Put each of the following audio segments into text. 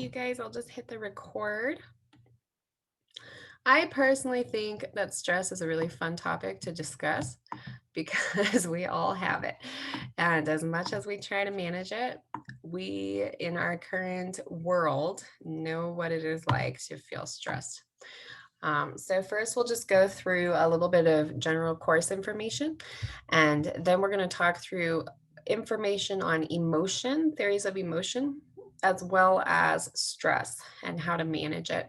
you guys. I'll just hit the record. I personally think that stress is a really fun topic to discuss because we all have it. And as much as we try to manage it, we in our current world know what it is like to feel stressed. So, first, we'll just go through a little bit of general course information, and then we're going to talk through information on emotion, theories of emotion, as well as stress and how to manage it,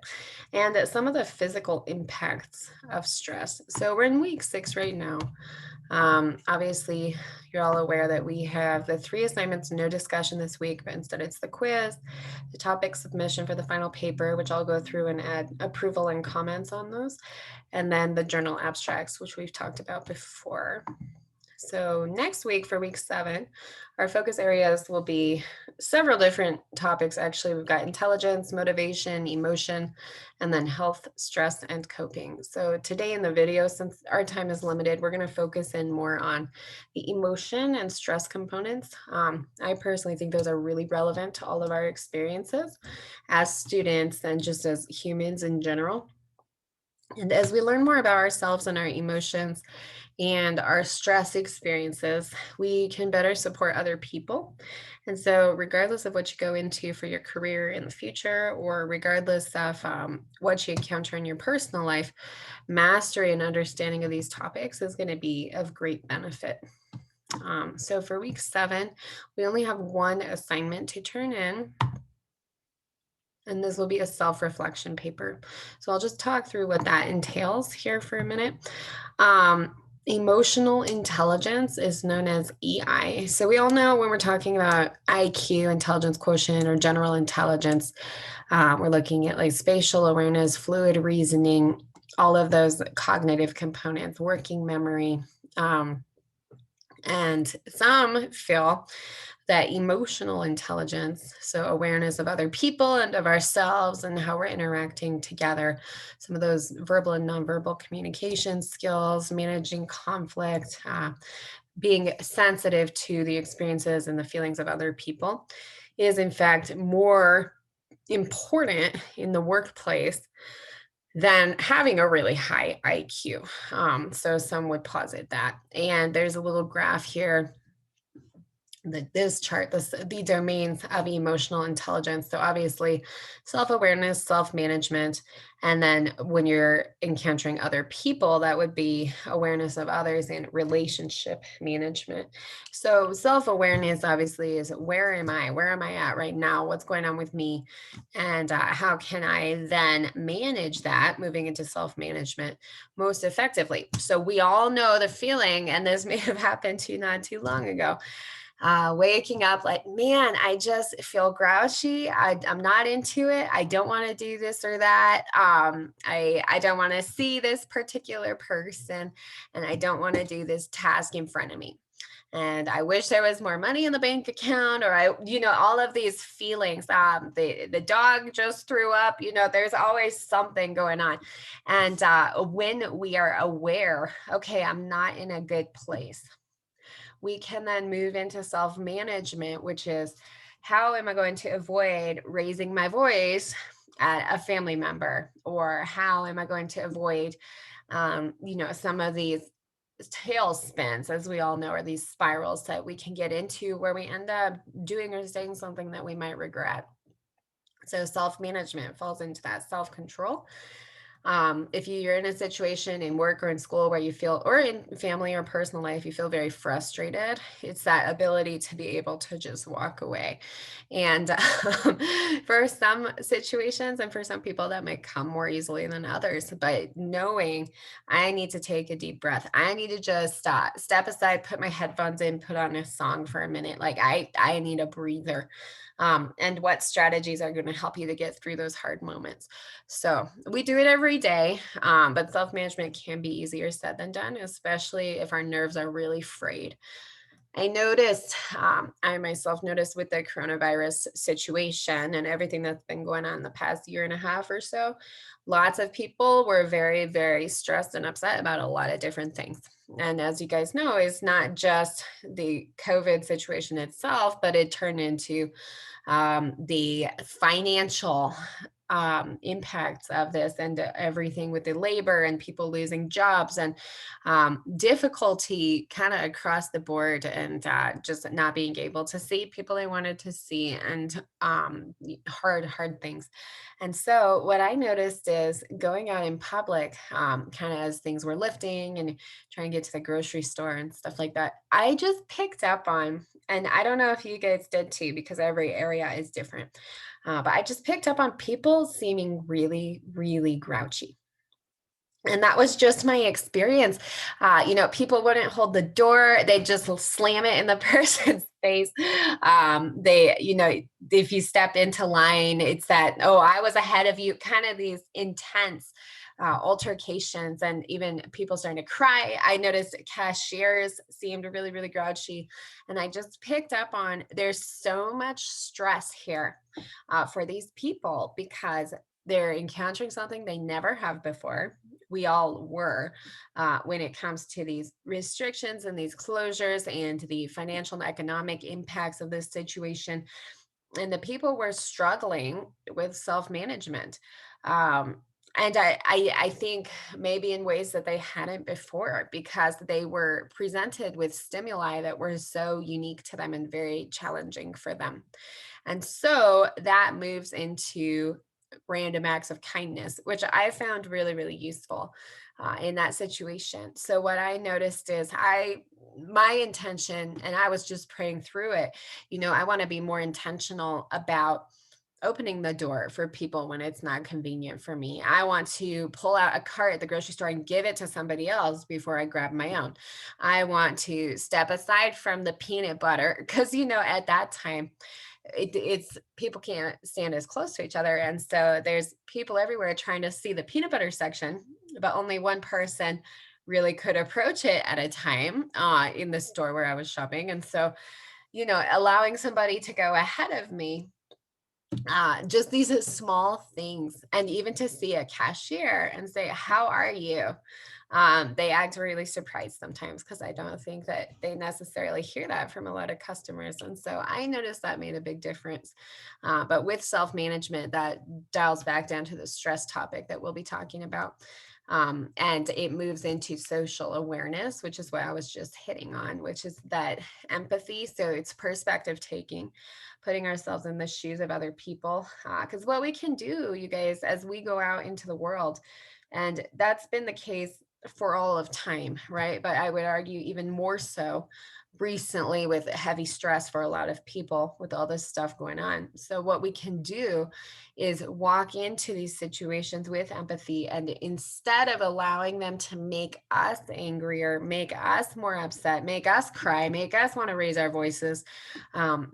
and some of the physical impacts of stress. So, we're in week 6 right now. Obviously, you're all aware that we have the 3 assignments, no discussion this week, but instead it's the quiz, the topic submission for the final paper, which I'll go through and add approval and comments on those, and then the journal abstracts, which we've talked about before. So next week for week 7, our focus areas will be several different topics. Actually, we've got intelligence, motivation, emotion, and then health, stress, and coping. So today in the video, since our time is limited, we're going to focus in more on the emotion and stress components. I personally think those are really relevant to all of our experiences as students and just as humans in general. And as we learn more about ourselves and our emotions and our stress experiences, we can better support other people. And so, regardless of what you go into for your career in the future, or regardless of what you encounter in your personal life, mastery and understanding of these topics is going to be of great benefit. So, for week 7, we only have one assignment to turn in, and this will be a self-reflection paper. So I'll just talk through what that entails here for a minute. Emotional intelligence is known as EI. So we all know when we're talking about IQ, intelligence quotient, or general intelligence, we're looking at like spatial awareness, fluid reasoning, all of those cognitive components, working memory. And some feel that emotional intelligence, so awareness of other people and of ourselves and how we're interacting together, some of those verbal and nonverbal communication skills, managing conflict, being sensitive to the experiences and the feelings of other people, is in fact more important in the workplace than having a really high IQ. So some would posit that. And there's a little graph here, this chart, the domains of emotional intelligence. So obviously self-awareness, self-management, and then when you're encountering other people, that would be awareness of others and relationship management. So self-awareness obviously is where am I? Where am I at right now? What's going on with me? And how can I then manage that moving into self-management most effectively? So we all know the feeling, and this may have happened to you not too long ago, waking up like, man, I just feel grouchy. I'm not into it. I don't want to do this or that. I don't want to see this particular person, and I don't want to do this task in front of me. And I wish there was more money in the bank account, or all of these feelings. The dog just threw up. There's always something going on. And when we are aware, okay, I'm not in a good place, we can then move into self-management, which is how am I going to avoid raising my voice at a family member? Or how am I going to avoid, some of these tailspins, as we all know, are these spirals that we can get into where we end up doing or saying something that we might regret. So self-management falls into that self-control. If you're in a situation in work or in school where you feel, or in family or personal life, you feel very frustrated, it's that ability to be able to just walk away. And for some situations and for some people, that might come more easily than others. But knowing I need to take a deep breath, I need to just step aside, put my headphones in, put on a song for a minute. Like I need a breather. And what strategies are going to help you to get through those hard moments. So we do it every day, but self-management can be easier said than done, especially if our nerves are really frayed. I noticed, I myself noticed with the coronavirus situation and everything that's been going on the past year and a half or so, lots of people were very, very stressed and upset about a lot of different things. And as you guys know, it's not just the COVID situation itself, but it turned into the financial impacts of this and everything with the labor and people losing jobs and difficulty kind of across the board and just not being able to see people they wanted to see and hard things. And so what I noticed is going out in public, kind of as things were lifting and trying to get to the grocery store and stuff like that, I just picked up on, and I don't know if you guys did too, because every area is different. But I just picked up on people seeming really, really grouchy. And that was just my experience. People wouldn't hold the door, they'd just slam it in the person's face. If you step into line, it's that, oh, I was ahead of you, kind of these intense altercations, and even people starting to cry. I noticed cashiers seemed really, really grouchy. And I just picked up on there's so much stress here for these people because they're encountering something they never have before. We all were, when it comes to these restrictions and these closures and the financial and economic impacts of this situation. And the people were struggling with self-management. And I think maybe in ways that they hadn't before because they were presented with stimuli that were so unique to them and very challenging for them. And so that moves into random acts of kindness, which I found really, really useful in that situation. So what I noticed is my intention, and I was just praying through it. I want to be more intentional about opening the door for people when it's not convenient for me. I want to pull out a cart at the grocery store and give it to somebody else before I grab my own. I want to step aside from the peanut butter because, at that time, it's people can't stand as close to each other. And so there's people everywhere trying to see the peanut butter section, but only one person really could approach it at a time in the store where I was shopping. And so, allowing somebody to go ahead of me, just these small things, and even to see a cashier and say, "How are you?" They act really surprised sometimes because I don't think that they necessarily hear that from a lot of customers. And so I noticed that made a big difference. But with self management, that dials back down to the stress topic that we'll be talking about. And it moves into social awareness, which is what I was just hitting on, which is that empathy. So it's perspective taking, putting ourselves in the shoes of other people. Because what we can do, you guys, as we go out into the world, and that's been the case for all of time, right? But I would argue even more so recently with heavy stress for a lot of people with all this stuff going on. So, what we can do is walk into these situations with empathy. And instead of allowing them to make us angrier, make us more upset, make us cry, make us want to raise our voices,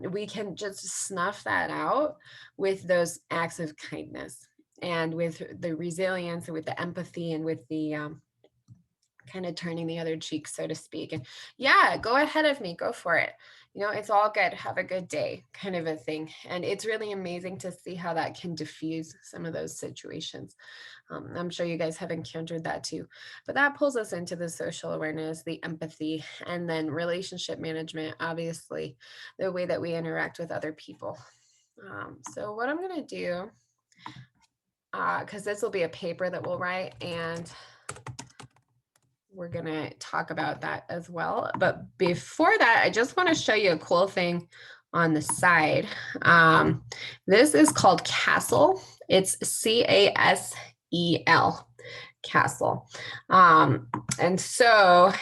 we can just snuff that out with those acts of kindness and with the resilience and with the empathy and with the kind of turning the other cheek, so to speak. And yeah, go ahead of me, go for it. It's all good. Have a good day, kind of a thing. And it's really amazing to see how that can diffuse some of those situations. I'm sure you guys have encountered that too. But that pulls us into the social awareness, the empathy, and then relationship management, obviously, the way that we interact with other people. So, what I'm going to do, because this will be a paper that we'll write, and we're going to talk about that as well. But before that, I just want to show you a cool thing on the side. This is called Castle. It's CASEL, Castle. And so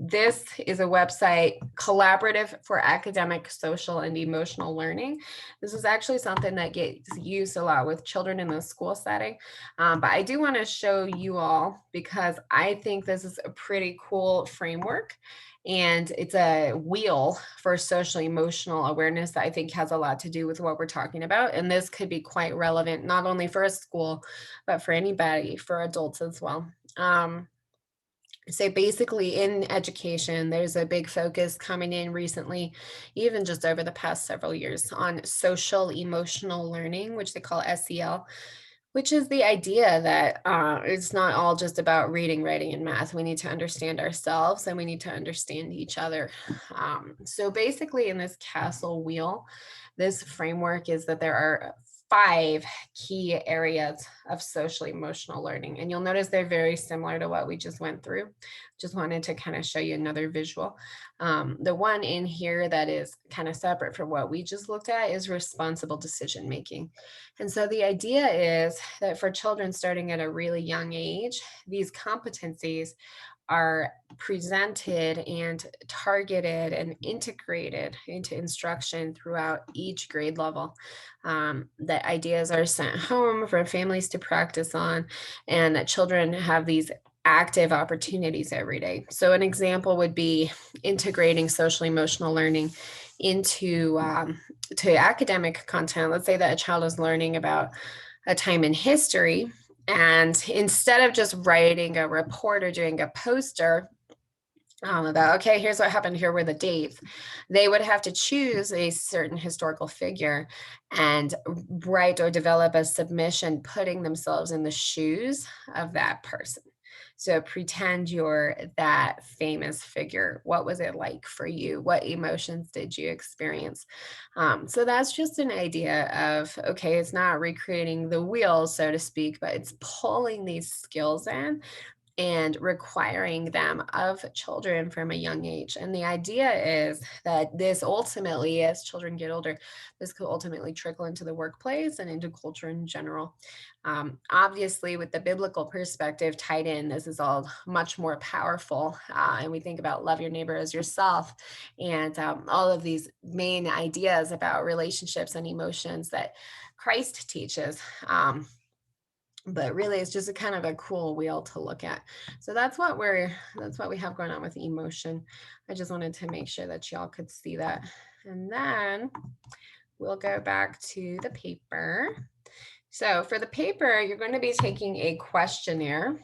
this is a website, Collaborative for Academic, Social, and Emotional Learning. This is actually something that gets used a lot with children in the school setting. But I do want to show you all because I think this is a pretty cool framework. And it's a wheel for social emotional awareness that I think has a lot to do with what we're talking about. And this could be quite relevant, not only for a school, but for anybody, for adults as well. So basically, in education, there's a big focus coming in recently, even just over the past several years, on social emotional learning, which they call SEL, which is the idea that it's not all just about reading, writing, and math. We need to understand ourselves and we need to understand each other. So basically, in this castle wheel, this framework is that there are five key areas of social emotional learning. And you'll notice they're very similar to what we just went through. Just wanted to kind of show you another visual. The one in here that is kind of separate from what we just looked at is responsible decision making. And so the idea is that for children starting at a really young age, these competencies are presented and targeted and integrated into instruction throughout each grade level. That ideas are sent home for families to practice on, and that children have these active opportunities every day. So, an example would be integrating social emotional learning into to academic content. Let's say that a child is learning about a time in history, and instead of just writing a report or doing a poster about, okay, here's what happened, here were the dates, they would have to choose a certain historical figure and write or develop a submission putting themselves in the shoes of that person. So pretend you're that famous figure. What was it like for you? What emotions did you experience? So that's just an idea of, okay, it's not recreating the wheel, so to speak, but it's pulling these skills in and requiring them of children from a young age. And the idea is that this ultimately, as children get older, this could ultimately trickle into the workplace and into culture in general. Obviously, with the biblical perspective tied in, this is all much more powerful. And we think about love your neighbor as yourself and all of these main ideas about relationships and emotions that Christ teaches. But really it's just a kind of a cool wheel to look at. So that's what we have going on with emotion. I just wanted to make sure that y'all could see that. And then we'll go back to the paper. So for the paper, you're going to be taking a questionnaire,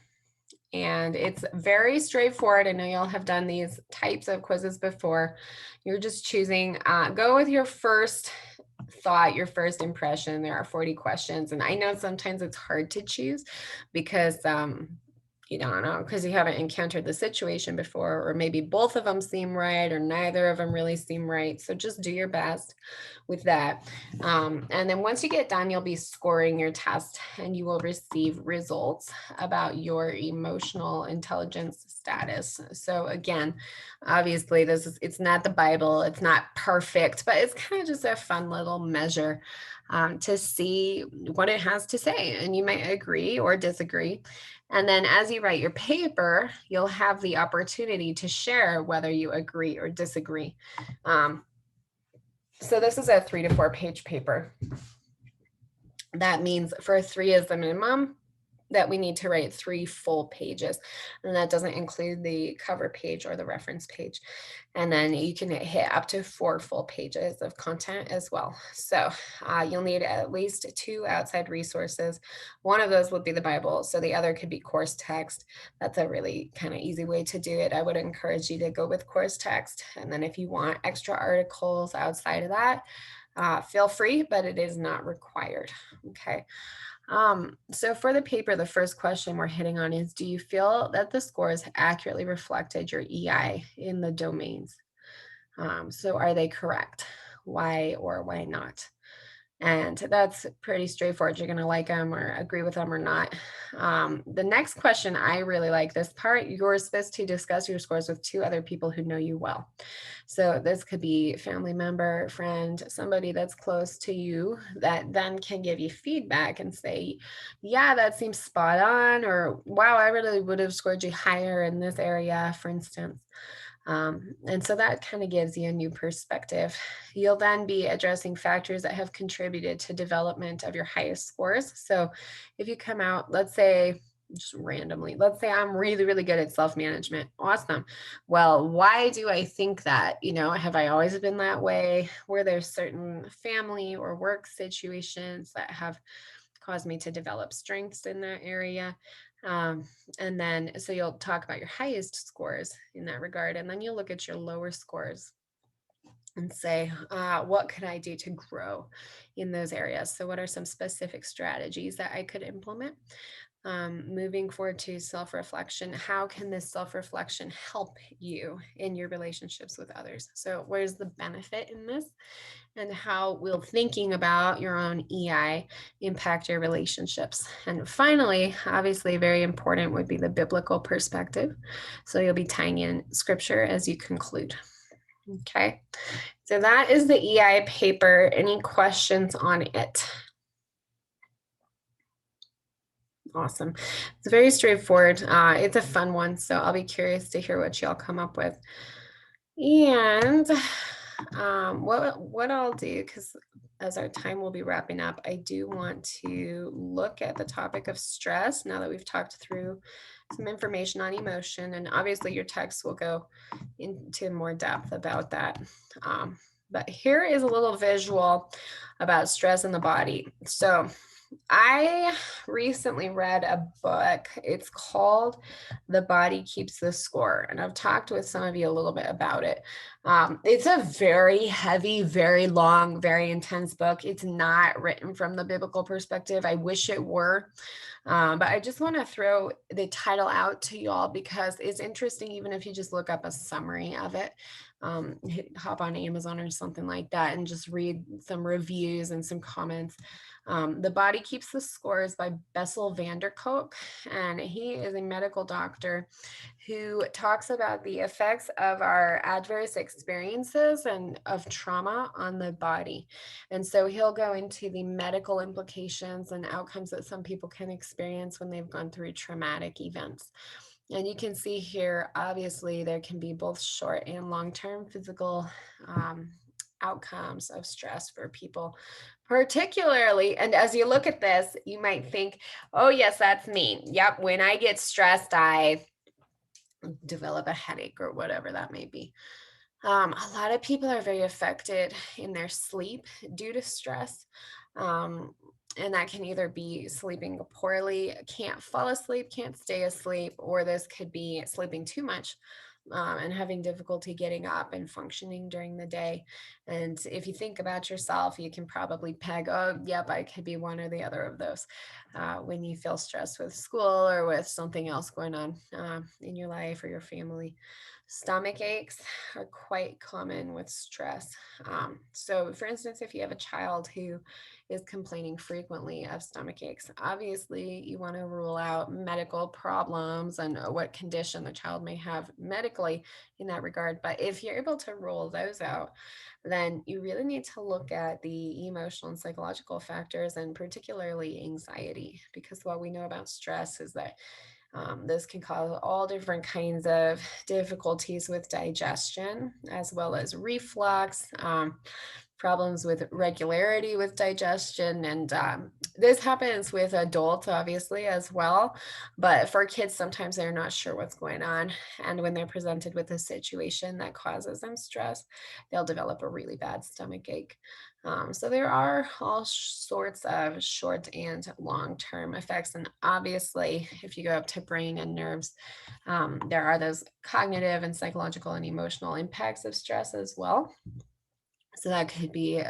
and it's very straightforward. I know y'all have done these types of quizzes before. You're just choosing, go with your first thought, your first impression. There are 40 questions. And I know sometimes it's hard to choose because you don't know, because you haven't encountered the situation before, or maybe both of them seem right, or neither of them really seem right. So just do your best with that. And then once you get done, you'll be scoring your test and you will receive results about your emotional intelligence status. So again, obviously it's not the Bible, it's not perfect, but it's kind of just a fun little measure to see what it has to say. And you might agree or disagree. And then as you write your paper, you'll have the opportunity to share whether you agree or disagree. So this is a 3 to 4 page paper. That means for 3 is the minimum, that we need to write 3 full pages. And that doesn't include the cover page or the reference page. And then you can hit up to 4 full pages of content as well. So you'll need at least 2 outside resources. One of those would be the Bible. So the other could be course text. That's a really kind of easy way to do it. I would encourage you to go with course text. And then if you want extra articles outside of that, feel free, but it is not required. Okay. So for the paper, the first question we're hitting on is, do you feel that the scores accurately reflected your EI in the domains? So are they correct? Why or why not? And that's pretty straightforward. You're going to like them or agree with them or not. The next question, I really like this part. You're supposed to discuss your scores with 2 other people who know you well. So this could be family member, friend, somebody that's close to you that then can give you feedback and say, yeah, that seems spot on, or wow, I really would have scored you higher in this area, for instance. And so that kind of gives you a new perspective. You'll then be addressing factors that have contributed to development of your highest scores. So if you come out, let's say, just randomly, let's say I'm really, really good at self-management. Awesome. Well, why do I think that? Have I always been that way? Were there certain family or work situations that have caused me to develop strengths in that area? Um, and then, so you'll talk about your highest scores in that regard, and then you'll look at your lower scores and say, what could I do to grow in those areas? So, what are some specific strategies that I could implement? Moving forward to self reflection, how can this self reflection help you in your relationships with others? So, where's the benefit in this? And how will thinking about your own EI impact your relationships? And finally, obviously, very important would be the biblical perspective. So, you'll be tying in scripture as you conclude. Okay. So that is the EI paper. Any questions on it? Awesome. It's very straightforward. It's a fun one, so I'll be curious to hear what y'all come up with. And what I'll do, because as our time will be wrapping up, I do want to look at the topic of stress now that we've talked through some information on emotion, and obviously your text will go into more depth about that. But here is a little visual about stress in the body. So I recently read a book. It's called The Body Keeps the Score. And I've talked with some of you a little bit about it. It's a very heavy, very long, very intense book. It's not written from the biblical perspective. I wish it were. But I just want to throw the title out to y'all because it's interesting, even if you just look up a summary of it. Hop on Amazon or something like that and just read some reviews and some comments. The Body Keeps the Scores by Bessel van der Kolk, and he is a medical doctor who talks about the effects of our adverse experiences and of trauma on the body. And so he'll go into the medical implications and outcomes that some people can experience when they've gone through traumatic events. And you can see here, obviously, there can be both short and long-term physical outcomes of stress for people, particularly. And as you look at this, you might think, oh, yes, that's me. Yep. When I get stressed, I develop a headache or whatever that may be. A lot of people are very affected in their sleep due to stress. And that can either be sleeping poorly, can't fall asleep, can't stay asleep, or this could be sleeping too much and having difficulty getting up and functioning during the day. And if you think about yourself, you can probably peg, oh, yep, I could be one or the other of those when you feel stressed with school or with something else going on in your life or your family. Stomach aches are quite common with stress. So, for instance, if you have a child who is complaining frequently of stomach aches, obviously you want to rule out medical problems and what condition the child may have medically in that regard. But if you're able to rule those out, then you really need to look at the emotional and psychological factors, and particularly anxiety, because what we know about stress is that this can cause all different kinds of difficulties with digestion, as well as reflux, problems with regularity with digestion. And this happens with adults, obviously, as well. But for kids, sometimes they're not sure what's going on. And when they're presented with a situation that causes them stress, they'll develop a really bad stomach ache. So there are all sorts of short and long-term effects. And obviously, if you go up to brain and nerves, there are those cognitive and psychological and emotional impacts of stress as well. So that could be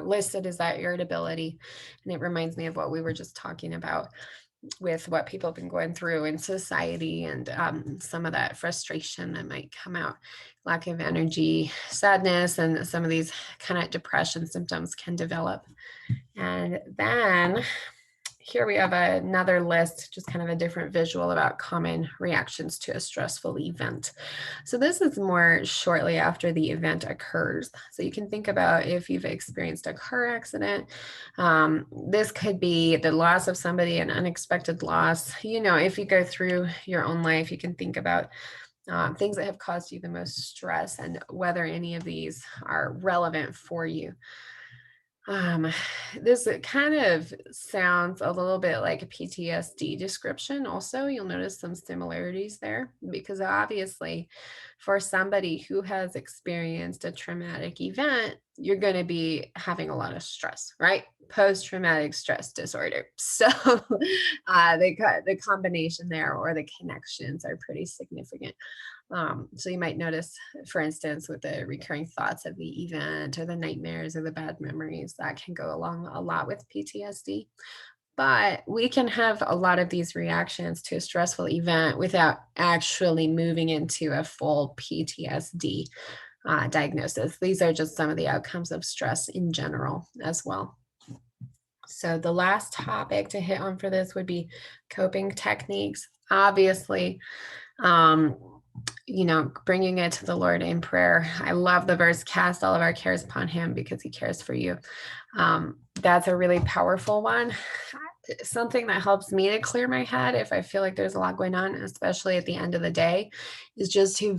listed as that irritability. And it reminds me of what we were just talking about with what people have been going through in society, and some of that frustration that might come out, lack of energy, sadness, and some of these kind of depression symptoms can develop. And then here we have another list, just kind of a different visual about common reactions to a stressful event. So this is more shortly after the event occurs. So you can think about if you've experienced a car accident. This could be the loss of somebody, an unexpected loss. You know, if you go through your own life, you can think about things that have caused you the most stress and whether any of these are relevant for you. Um, this kind of sounds a little bit like a PTSD description. Also, you'll notice some similarities there because obviously, for somebody who has experienced a traumatic event, you're going to be having a lot of stress, right? Post traumatic stress disorder. So, the combination there or the connections are pretty significant. So you might notice, for instance, with the recurring thoughts of the event or the nightmares or the bad memories, that can go along a lot with PTSD. But we can have a lot of these reactions to a stressful event without actually moving into a full PTSD diagnosis. These are just some of the outcomes of stress in general as well. So, the last topic to hit on for this would be coping techniques. Obviously, um, bringing it to the Lord in prayer. I love the verse, cast all of our cares upon him because he cares for you. That's a really powerful one. Something that helps me to clear my head if I feel like there's a lot going on, especially at the end of the day, is just to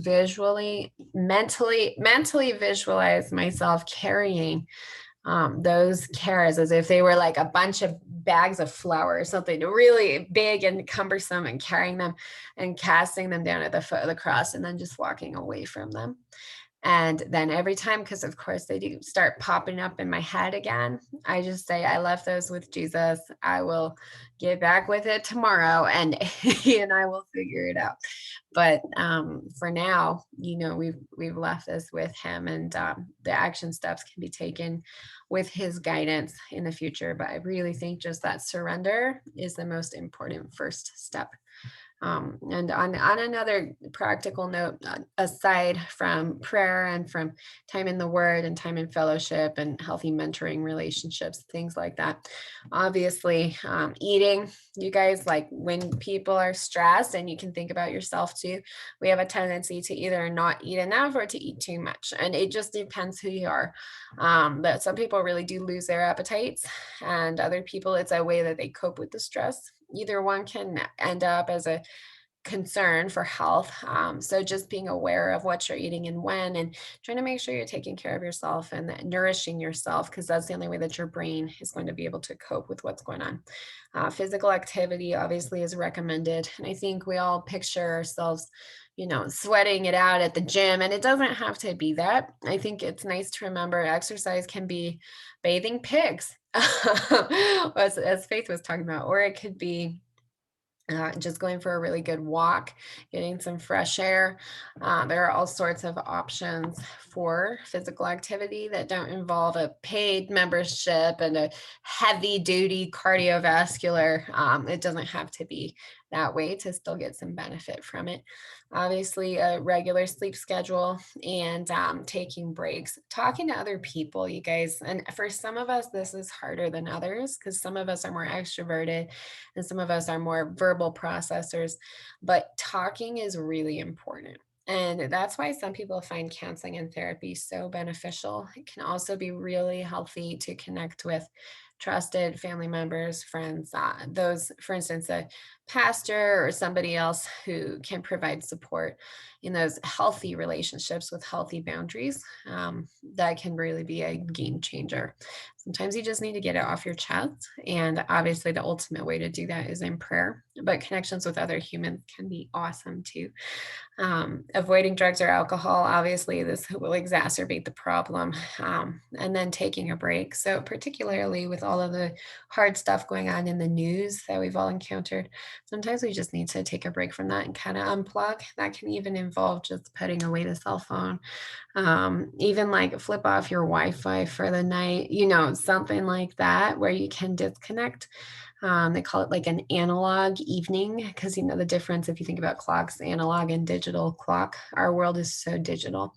mentally visualize myself carrying those cares as if they were like a bunch of bags of flour or something really big and cumbersome, and carrying them and casting them down at the foot of the cross and then just walking away from them. And then every time, because of course they do start popping up in my head again, I just say, I left those with Jesus. I will get back with it tomorrow and he and I will figure it out. But for now, we've left this with him, and the action steps can be taken with his guidance in the future. But I really think just that surrender is the most important first step. And on another practical note, aside from prayer and from time in the Word and time in fellowship and healthy mentoring relationships, things like that, obviously, eating, you guys, like when people are stressed, and you can think about yourself too, we have a tendency to either not eat enough or to eat too much. And it just depends who you are. But some people really do lose their appetites, and other people, it's a way that they cope with the stress. Either one can end up as a concern for health. So just being aware of what you're eating and when, and trying to make sure you're taking care of yourself and that nourishing yourself, because that's the only way that your brain is going to be able to cope with what's going on. Physical activity obviously is recommended. And I think we all picture ourselves, sweating it out at the gym, and it doesn't have to be that. I think it's nice to remember exercise can be bathing pigs, as Faith was talking about, or it could be just going for a really good walk, getting some fresh air. There are all sorts of options for physical activity that don't involve a paid membership and a heavy duty cardiovascular. It doesn't have to be that way to still get some benefit from it. Obviously, a regular sleep schedule and taking breaks, talking to other people, you guys. And for some of us, this is harder than others because some of us are more extroverted and some of us are more verbal processors, but talking is really important. And that's why some people find counseling and therapy so beneficial. It can also be really healthy to connect with trusted family members, friends, those, for instance, a pastor or somebody else who can provide support in those healthy relationships with healthy boundaries. That can really be a game changer. Sometimes you just need to get it off your chest. And obviously, the ultimate way to do that is in prayer. But connections with other humans can be awesome too. Avoiding drugs or alcohol, obviously, this will exacerbate the problem. And then taking a break. So, particularly with all of the hard stuff going on in the news that we've all encountered, sometimes we just need to take a break from that and kind of unplug. That can even involve just putting away the cell phone, even like flip off your Wi-Fi for the night, something like that where you can disconnect. They call it like an analog evening because the difference if you think about clocks, analog and digital clock. Our world is so digital.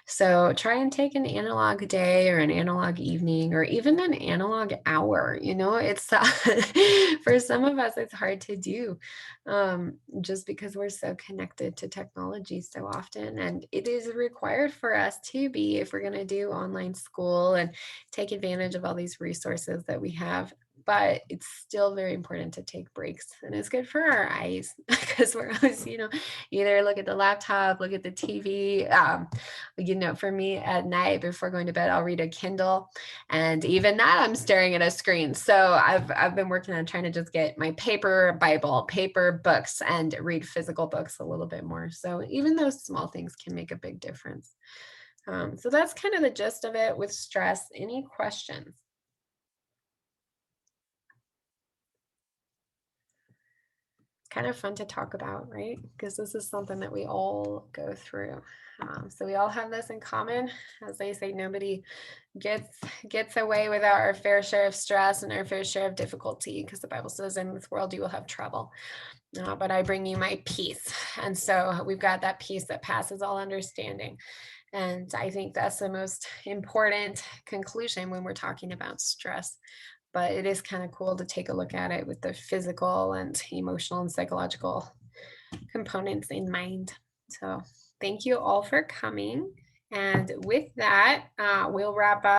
So try and take an analog day or an analog evening or even an analog hour. It's for some of us, it's hard to do just because we're so connected to technology so often. And it is required for us to be if we're going to do online school and take advantage of all these resources that we have. but it's still very important to take breaks. And it's good for our eyes because we're always, either look at the laptop, look at the TV. For me at night before going to bed, I'll read a Kindle. And even that I'm staring at a screen. So I've been working on trying to just get my paper Bible, paper books, and read physical books a little bit more. So even those small things can make a big difference. So that's kind of the gist of it with stress. Any questions? Kind of fun to talk about, right? Because this is something that we all go through. So we all have this in common. As they say, nobody gets gets away without our fair share of stress and our fair share of difficulty, because the Bible says, "In this world you will have trouble, but I bring you my peace." And so we've got that peace that passes all understanding. And I think that's the most important conclusion when we're talking about stress. But it is kind of cool to take a look at it with the physical and emotional and psychological components in mind. So thank you all for coming. And with that, we'll wrap up.